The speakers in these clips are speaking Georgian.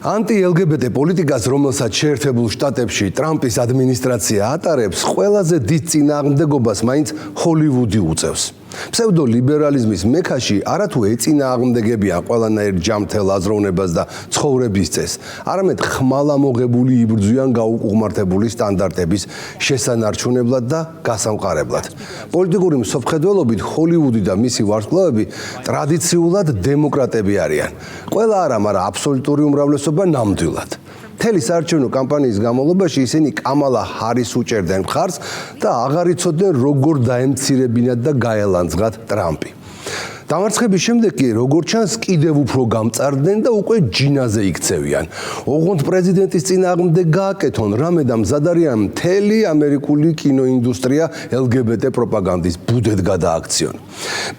Anti-LGBT პოლიტიკას, რომელსაც შეერთებულ შტატებში ტრამპის ადმინისტრაცია ატარებს, ყველაზე დიდ წინააღმდეგობას მაინც ჰოლივუდი უწევს. Pseudo-liberalizmis მექაში არათუ ეწინააღმდეგებიან ყველანაირ ჯამთელ აზროვნებას და ცხოვრების წესს, არამედ ხმალამოღებული იბრძვიან გაუკუღმართებული სტანდარტების შესანარჩუნებლად და გასამყარებლად. პოლიტიკური მსოფლმხედველობით ჰოლივუდი და მისი ვარსკვლავები ტრადიციულად დემოკრატები არიან. ყველა არა, მაგრამ აბსოლუტური უმრავლესობა ნამდვილად. მთელი საარჩევნო კამპანიის განმავლობაში ისინი კამალა ჰარის უჭერდნენ მხარს და აღარ იცოდნენ როგორ დაემცირებინათ და გაელანძღათ ტრამპი. დამარცხების შემდეგ კი როგორც ჩანს კიდევ უფრო გამწარდნენ და უკვე ჯინაზე იქცევიან. ოღონდ პრეზიდენტის წინააღმდეგ გააკეთონ რამე და მზად არიან მთელი ამერიკული კინოინდუსტრია LGBT პროპაგანდის ბუდედ გადააქციონ.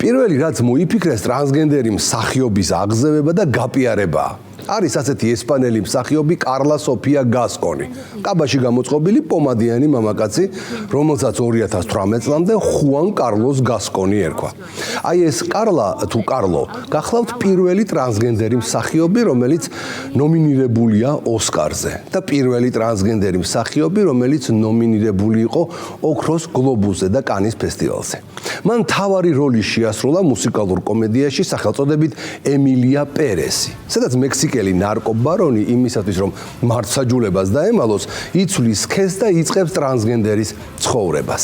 პირველი რაც მოიფიქრეს ტრანსგენდერი მსახიობის აღზევება და გაპიარებაა. არის ასეთი ესპანელი მსახიობი კარლა სოფია გასკონი. კაბაში გამოწყობილი პომადიანი მამაკაცი, რომელსაც 2018 წლამდე ხუან კარლოს გასკონი ერქვა. აი ეს კარლა თუ კარლო გახლავთ პირველი ტრანსგენდერი მსახიობი, რომელიც ნომინირებულია ოსკარზე და პირველი ტრანსგენდერი მსახიობი, რომელიც ნომინირებული იყო ოქროს გლობუსზე და კანის ფესტივალზე. მან მთავარი როლი შეასრულა მუსიკალურ კომედიაში სახელწოდებით ემილია პერესი, სადაც მექსიკელი ნარკობარონი იმისათვის რომ მართსაჯულებას დაემალოს, იცვლის სქესს და იწყებს ტრანსგენდერის ცხოვრებას.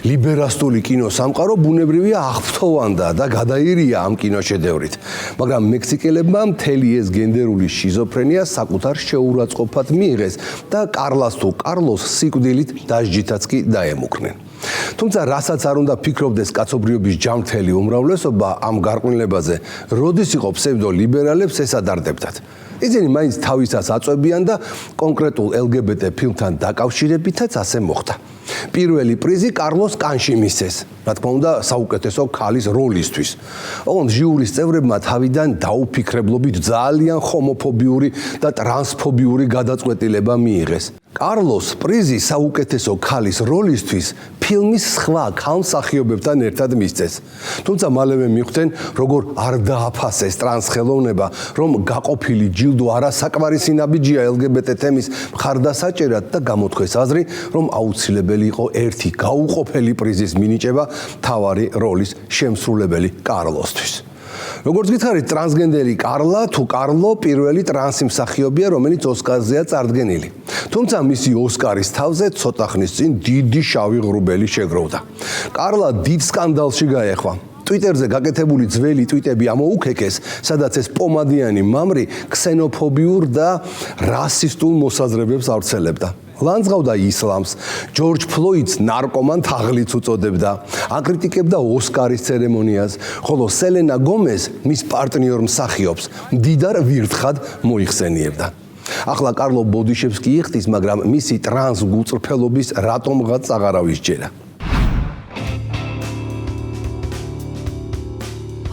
ლიბერასტული კინოსამყარო ბუნებრივია აღფრთოვანდა და გადაირია ამ კინოშედევრით, მაგრამ მექსიკელებმა მთელი ეს გენდერული შიზოფრენია საკუთარ შეურაცხყოფად მიიღეს და კარლას თუ კარლოს სიკვდილით დასჯითაც კი დაემუქრნენ. თუმცა რასაც არ უნდა ფიქრობდეს კაცობრიობის ჯამთელი უმრავლესობა ამ გარყვნილებაზე, როდის იყო ფსევდოლიბერალებს ეს ადარდებდათ. ისინი მაინც თავისას აწვევიან და კონკრეტულ LGBT ფილმთან დაკავშირებითაც ასე მოხდა. პირველი პრიზი კარლოს კანში მისცეს, რა თქმა უნდა, საუკეთესო ქალის როლისთვის. ოღონდ ჟიურის წევრებმა თავიდან დაუფიქრებლობით ძალიან ჰომოფობიური და ტრანსფობიური გადაწყვეტილება მიიღეს. კარლოს პრიზი საუკეთესო ქალის როლისთვის ფილმის სხვა ქალმსახიობებთან ერთად მისცეს. თუმცა მალევე მიხვდნენ, როგორ არ დააფასეს ტრანსხელოვნება, რომ გაყოფილი ჯილდო არასაკმარისი ნაბიჯია LGBT თემის მხარდასაჭერად და გამოთქვეს აზრი, რომ აუცილებელი იყო ერთი გაუყოფელი პრიზის მინიჭება მთავარი როლის შემსრულებელი კარლოსთვის. როგორც გითხარით, ტრანსგენდერი კარლა თუ კარლო პირველი ტრანსი მსახიობია, რომელიც ოსკარზეა წარდგენილი. თუმცა მისი ოსკარის თავზე ცოტა ხნის წინ დიდი შავი ღრუბელი შეგროვდა. კარლა დიდ სკანდალში გაეხვა. ტვიტერზე გაკეთებული ძველი ტვიტები ამოუქეკეს, სადაც ეს პომადიანი მამრი ქსენოფობიურ და რასისტულ მოსაზრებებს ავრცელებდა. ლანძღავდა ისლამს, ჯორჯ ფლოიდს ნარკომან თაღლიც უწოდებდა, აკრიტიკებდა ოსკარის ცერემონიას, ხოლო სელენა გომეს მის პარტნიორ მსახიობს მდიდარ ვირთხად მოიხსენიებდა. ახლა კარლო ბოდიშებს კი იხდის, მაგრამ მისი ტრანს გულწრფელობის რატომღაც აღარ ავისჯერა.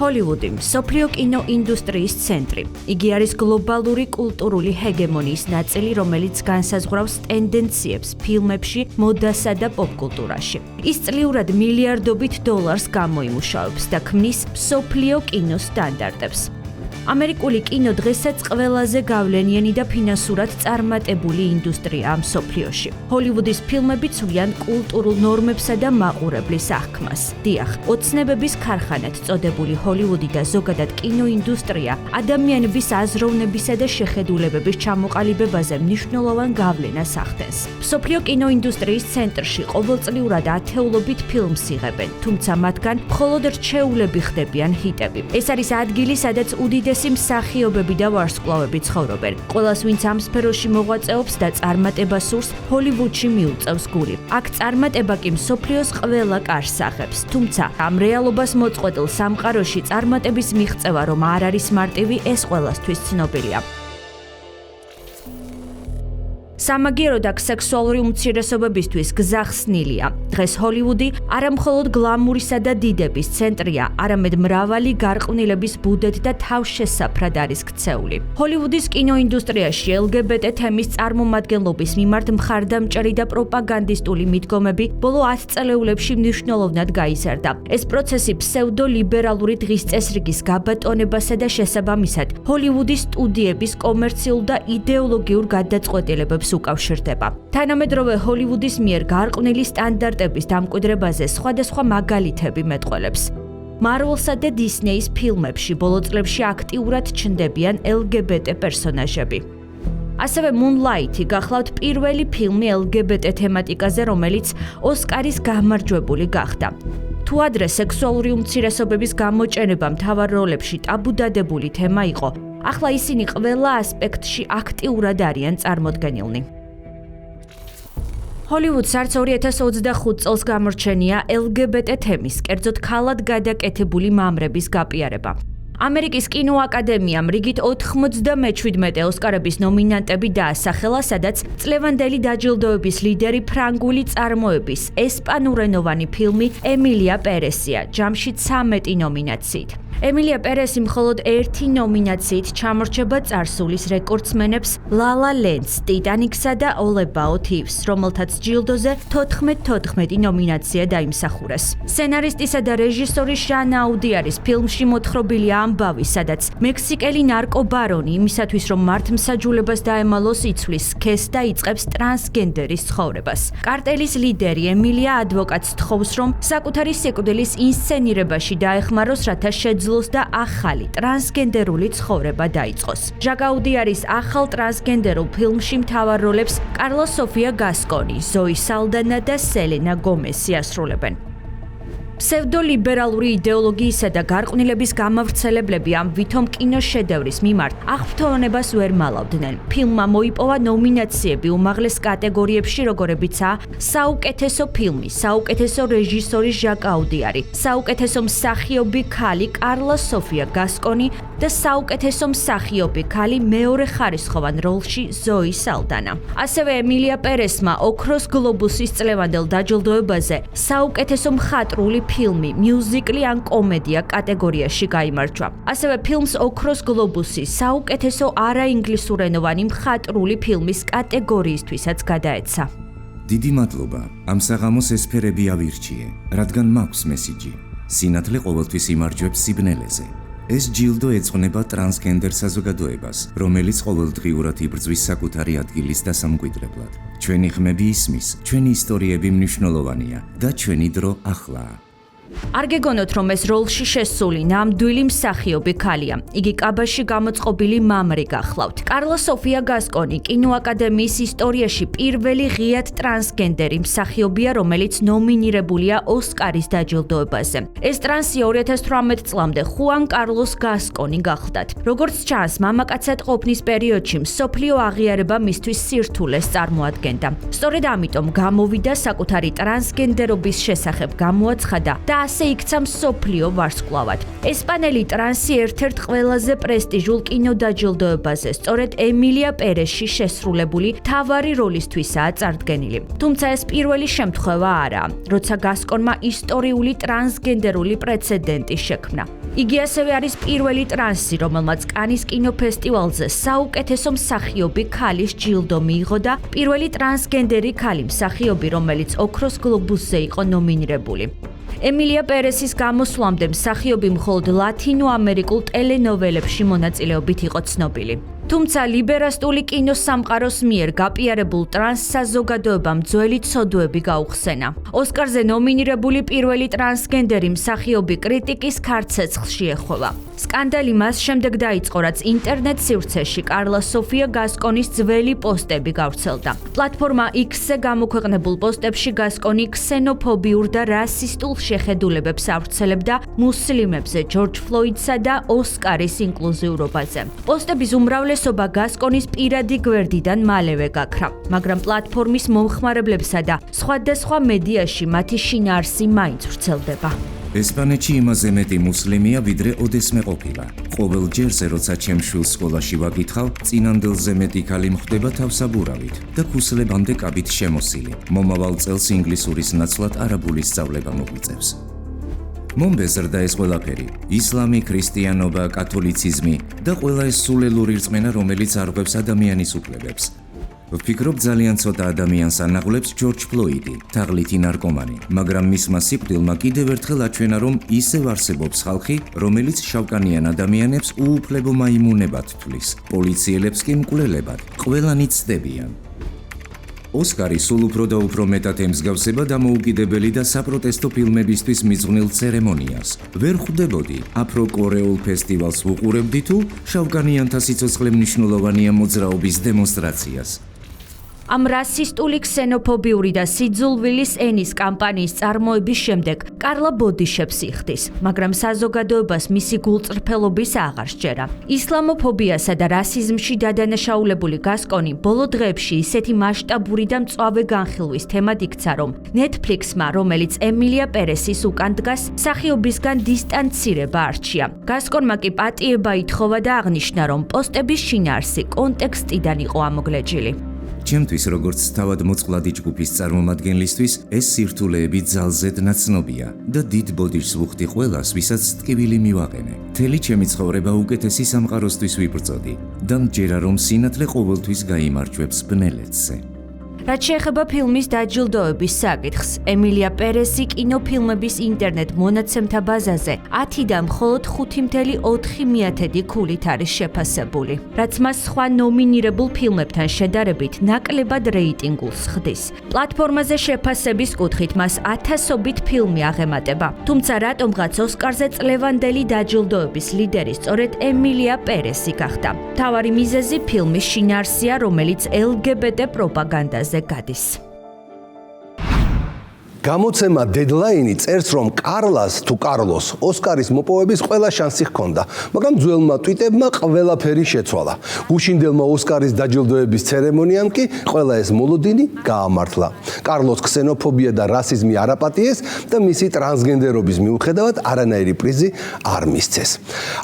ჰოლივუდი, მსოფლიო კინოინდუსტრიის ცენტრი. იგი არის გლობალური კულტურული ჰეგემონიის ნაწილი, რომელიც განსაზღვრავს ტენდენციებს ფილმებში, მოდასა და პოპკულტურაში. ის წლიურად მილიარდობით დოლარს გამოიმუშავებს და ქმნის მსოფლიო კინოს სტანდარტებს. ამერიკული კინო დღესაც ყველაზე გავლენიანი და ფინანსურად წარმატებული ინდუსტრიაა მსოფლიოში. ჰოლივუდის ფილმები ცვლიან კულტურულ ნორმებსა და მაყურებლის აღქმას. დიახ, ოცნებების ქარხანად წოდებული ჰოლივუდი და ზოგადად კინოინდუსტრია ადამიანების აზროვნებისა და შეხედულებების ჩამოყალიბებაზე მნიშვნელოვან გავლენას ახდენს. მსოფლიო კინოინდუსტრიის ცენტრში ყოველწლიურად ათეულობით ფილმს იღებენ, თუმცა მათგან მხოლოდ რჩეულები ხდებიან ჰიტები. ეს არის ადგილი, სადაც უდიდესი მსახიობები და ვარსკვლავები ცხოვრობენ. ყველას, ვინც ამ სფეროში მოღვაწეობს და წარმატება სურს, ჰოლივუდში მიუწევს გული. აქ წარმატება კი მსოფლიოს ყველა კარს აღებს. თუმცა, ამ რეალობას მოწყვეტილ სამყაროში წარმატების მიღწევა რომ არ არის მარტივი, ეს ყველასთვის ცნობილია. სამაგიეროდ აქ სექსუალური უმცირესობებისთვის გზახსნილია. დღეს ჰოლივუდი არა მხოლოდ გლამურისა და დიდების ცენტრია, არამედ მრავალი გარყვნილების ბუდეთ და თავშესაფრად არის ქცეული. ჰოლივუდის კინოინდუსტრიაში LGBT თემის წარმომადგენლობის მიმართ მხარდამჭერი და პროპაგანდისტული მიდგომები ბოლო 10 წელეულებში მნიშვნელოვნად გაიზარდა. ეს პროცესი ფსევდოლიბერალური დღის წესრიგის გაბატონებასა და შესაბამისად ჰოლივუდის სტუდიების კომერციულ და იდეოლოგიურ გადაწყვეტილებებს უკავშირდება. თანამედროვე ჰოლივუდის მიერ გარყვნილი სტანდარტების დამკვიდრებაზე სხვადასხვა მაგალითები მეტყველებს. Marvel-სა და Disney-ის ფილმებში ბოლო წლებში აქტიურად ჩნდებიან LGBT პერსონაჟები. ასევე Moonlight-ი გახლავთ პირველი ფილმი LGBT თემატიკაზე, რომელიც ოსკარის გამარჯვებული გახდა. თუ ადრე სექსუალური უმცირესობების გამოჩენება მთავარ როლებში ტაბუდადებული თემა იყო, ახლა ისინი ყველა ასპექტში აქტიურად არიან წარმოდგენილნი. ჰოლივუდს არც 2025 წელს გამორჩენია LGBT თემის, კერძოდ ქალად გადაკეთებული მამრების გაპიარება. ამერიკის კინოაკადემიამ რიგით 97 ოსკარების ნომინანტები დაასახელა, სადაც წლევანდელი დაჯილდოების ლიდერი ფრანგული წარმოების ესპანურენოვანი ფილმი ემილია პერესია, ჯამში 13 ნომინაციით. ემილია პერესი მხოლოდ 1 ნომინაციით ჩამორჩება წარსულის რეკორდსმენებს La La Land-ს, Titanic-სა და All About Eve's, რომელთაც ჯილდოზე 14 ნომინაცია დაიმსახურეს. სცენარისტისა და რეჟისორი ჟან აუდიარის ფილმში მოთხრობილია ამბავი, სადაც მექსიკელი ნარკობარონი იმისათვის, რომ მართლმსაჯულებას დაემალოს, იცვლის სქესს და იწყებს ტრანსგენდერის ცხოვრებას. კარტელის ლიდერი ემილია ადვოკატს თხოვს, რომ საკუთარი სიკვდილის ინსცენირებაში დაეხმაროს, რათა შეძლოს და ახალი ტრანსგენდერული ცხოვრება დაიწყოს. ჟაკ აუდიარის ახალ ტრანსგენდერულ ფილმში მთავარ როლებს კარლოს სოფია გასკონი, ზოი სალდანა და სელენა გომესი ასრულებენ. ფსევდოლიბერალური იდეოლოგიისა და გარყვნილების გამავრცელებლები ამ ვითომ კინოშედევრის მიმართ აღფრთოვანებას ვერ მალავდნენ. ფილმმა მოიპოვა ნომინაციები უმაღლეს კატეგორიებში, როგორებიცაა საუკეთესო ფილმი, საუკეთესო რეჟისორი ჟაკ აუდიარი, საუკეთესო მსახიობი ქალი კარლა სოფია გასკონი და საუკეთესო მსახიობი ქალი მეორე ხარისხოვან როლში ზოი სალდანა. ასევე ემილია პერესმა ოქროს გლობუსის წლევანდელ დაჯილდოებაზე საუკეთესო მხატვრული ფილმი, მიუზიკლი ან კომედია კატეგორიაში გაიმარჯვა. ასევე ფილმს ოქროს გლობუსი საუკეთესო არაინგლისურენოვანი მხატვრული ფილმის კატეგორიისთვისაც გადაეცა. დიდი მადლობა. ამ საღამოს ესფერები ავირჩიე, რადგან მაქვს მესიჯი. სინათლე ყოველთვის იმარჯვებს სიბნელეზე. ეს ჯილდო ეძღვნება ტრანსგენდერ საზოგადოებას, რომელიც ყოველდღიურად იბრძვის საკუთარი ადგილის დასამკვიდრებლად. ჩვენი ხმები ისმის, ჩვენი ისტორიები მნიშვნელოვანია და ჩვენი დრო ახლაა. არ გეგონოთ, რომ ეს როლში შესული ნამდვილი მსახიობი ქალია. იგი კაბაში გამოწყობილი მამრი გახლავთ. კარლა სოფია გასკონი კინოაკადემიის ისტორიაში პირველი ღიად ტრანსგენდერი მსახიობია, რომელიც ნომინირებულია ოსკარის დაჯილდოებაზე. ეს ტრანსი 2018 წლამდე ხუან კარლოს გასკონი გახლდათ. როგორც ჩანს, მამაკაცად ყოფნის პერიოდში მსოფლიო აღიარება მისთვის სირთულეს წარმოადგენდა. სწორედ ამიტომ გამოვიდა საკუთარი ტრანსგენდერობის შესახებ გამოაცხადა და ასე იქცა მსოფლიო ვარსკვლავად. ესპანელი ტრანსი ერთ-ერთ ყველაზე პრესტიჟულ კინოდაჯილდოებაზე, სწორედ ემილია პერესში შესრულებული მთავარი როლისთვისაა წარდგენილი. თუმცა ეს პირველი შემთხვევა არაა, როცა გასკონმა ისტორიული ტრანსგენდერული პრეცედენტი შექმნა. იგი ასევე არის პირველი ტრანსი, რომელმაც კანის კინოფესტივალზე საუკეთესო მსახიობი ქალის ჯილდო მიიღო და პირველი ტრანსგენდერი ქალი მსახიობი, რომელიც ოქროს გლობუსზე იყო ნომინირებული. ემილია პერესის გამოსვლამდე მსახიობი მხოლოდ ლათინოამერიკულ ტელენოველებში მონაწილეობით იყო ცნობილი. თუმცა ლიბერასტული კინოსამყაროს მიერ გაპიარებულ ტრანს საზოგადოებამ ძველი ცოდვები გაუხსენა. ოსკარზე ნომინირებული პირველი ტრანსგენდერი მსახიობი კრიტიკის ქარცეცხლში ეხვევა. სკანდალი მას შემდეგ დაიწყო, რაც ინტერნეტ სივრცეში კარლა სოფია გასკონის ძველი პოსტები გავრცელდა. პლატფორმა X-ზე გამოქვეყნებულ პოსტებში გასკონი ქსენოფობიურ და რასისტულ შეხედულებებს ავრცელებდა მუსლიმებზე, ჯორჯ ფლოიდსა და ოსკარის ინკლუზიურობაზე. პოსტების უმრავლესობა გასკონის პირადი გვერდიდან მალევე გაქრა, მაგრამ პლატფორმის მომხმარებლებსა და სხვადასხვა მედიაში მათი შინაარსი მაინც ვრცელდება. ესპანეთში იმაზე მეტი მუსლიმია, ვიდრე ოდესმე ყოფილა. ყოველ ჯერზე, როცა ჩემს შვილს სკოლაში ვაკითხავ, წინანდელზე მეტი ქალი მხდება თავსაბურავით და ქუსლებამდე კაბით შემოსილი. მომავალ წელს ინგლისურის ნაცვლად არაბული სწავლება მოგვიწევს. მომბეზრდა ეს ყველაფერი: ისლამი, ქრისტიანობა, კათოლიციზმი და ყველა ეს სულელური რწმენა, რომელიც არღვევს ადამიანის უფლებებს. ვფიქრობ, ძალიან ცოტა ადამიანს ანაღვლებს ჯორჯ ფლოიდი, თაღლითი ნარკომანი, მაგრამ მისმა სიკვდილმა კიდევ ერთხელ აჩვენა, რომ ისევ არსებობს ხალხი, რომელიც შავკანიან ადამიანებს უუფლებო მაიმუნებად თვლის, პოლიციელებს კი მკვლელებად, ყველანი ცდებიან. ოსკარი სულ უფრო და უფრო მეტად ემსგავსება დამოუკიდებელი და საპროტესტო ფილმებისთვის მიძღვნილ ცერემონიას. ვერ ხვდებოდი, აფრო-კორეულ ფესტივალს ვუყურებდი თუ შავკანიანთა სიცოცხლე მნიშვნელოვანია მოძრაობის დემონსტრაციას. ამ რასისტული, ქსენოფობიური და სიძულვილის ენის კამპანიის წარმოების შემდეგ კარლა ბოდიშებს იხდის, მაგრამ საზოგადოებას მისი გულწრფელობის აღარ სჯერა. ისლამოფობიასა და რასიზმში დადანაშაულებული გასკონი ბოლო დღეებში ისეთი მასშტაბური და მწვავე განხილვის თემად იქცა, რომ Netflix-მა, რომელიც ემილია პერესის უკან დგას, მსახიობისგან დისტანცირება არჩია. გასკონმა კი პატიება ითხოვა და აღნიშნა, რომ პოსტების შინაარსი კონტექსტიდან იყო ამოგლეჯილი. ჩემთვის, როგორც თავად მოწყვლადი ჯგუფის წარმომადგენლისთვის, ეს სირთულეები ძალზედ ნაცნობია და დიდ ბოდიშს ვუხდი ყველას, ვისაც ტკივილი მივაყენე. მთელი ჩემი ცხოვრება უკეთესი სამყაროსთვის ვიბრძოდი და მჯერა, რომ სინათლე ყოველთვის გაიმარჯვებს ბნელეთზე. რაც შეეხება ფილმის დაჯილდოების საკითხს, ემილია პერესი კინოფილმების ინტერნეტ მონაცემთა ბაზაზე 10-დან მხოლოდ 5.4 ქულით არის შეფასებული, რაც მას სხვა ნომინირებულ ფილმებთან შედარებით ნაკლებად რეიტინგულს ხდის. პლატფორმაზე შეფასების კუთხით მას 1000-ობით ფილმი აღემატება, თუმცა რატომღაც ოსკარზე წლევანდელი დაჯილდოების ლიდერი სწორედ ემილია პერესი გახდა. მთავარი მიზეზი ფილმის შინაარსია, რომელიც LGBT პროპაგანდაზე გადის. გამოცემა დედლაინი წერს, რომ კარლას თუ კარლოს ოსკარის მოპოვების ყველა შანსი ჰქონდა, მაგრამ ძველმა ტვიტებმა ყველაფერი შეცვალა. გუშინდელმა ოსკარის დაჯილდოების ცერემონიამ კი ყველა ეს მოლოდინი გაამართლა. კარლოს ქსენოფობია და რასიზმი არ აპატიეს და მისი ტრანსგენდერობის მიუხედავად არანაირი პრიზი არ მისცეს.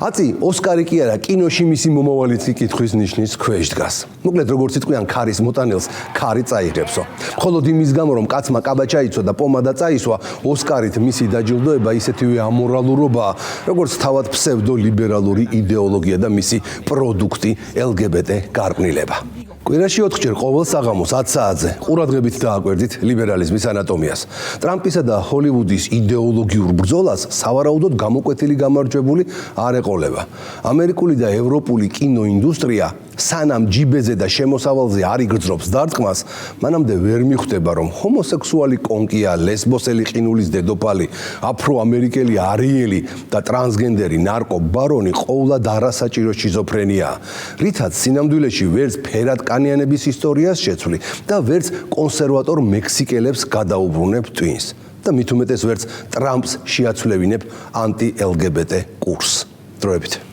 აწი ოსკარი კი არა, კინოში მისი მომავალიც კითხვის ნიშნის ქვეშ დგას. მოკლედ, როგორც იტყვიან, ქარის მოტანილს ქარი წაიღებსო. მხოლოდ იმის გამო, რომ კაცმა კაბა ჩაიცვა და პომადა წაისვა, ოსკარით მისი დაჯილდოება ისეთივე ამორალურობაა, როგორც თავად ფსევდოლიბერალური იდეოლოგია და მისი პროდუქტი LGBT გარყვნილება. კვირაში 4-ჯერ ყოველ საღამოს 10 საათზე ყურადღებით დააკვირდით ლიბერალიზმის ანატომიას. ტრამპისა და ჰოლივუდის იდეოლოგიურ ბრძოლას სავარაუდოდ გამოკვეთილი გამარჯვებული არ ეყოლება. ამერიკული და ევროპული კინოინდუსტრია სანამ ჯიბეზე და შემოსავალზე არ იგრძნობს დარტყმას, მანამდე ვერ მიხვდება, რომ ჰომოსექსუალი კონკია, ლესბოსელი ყინულის დედოფალი, აფრო-ამერიკელი არიელი და ტრანსგენდერი ნარკო ბარონი ყოვლად არასაჭირო შიზოფრენიაა, რითაც სინამდვილეში ვერც ფერად კანიანების ისტორიას შეცვლი და ვერც კონსერვატორ მექსიკელებს გადაუბრუნებ ტვინს და მით უმეტეს ვერც ტრამპს შეაცვლევინებ ანტი-LGBT კურსს. დროებით.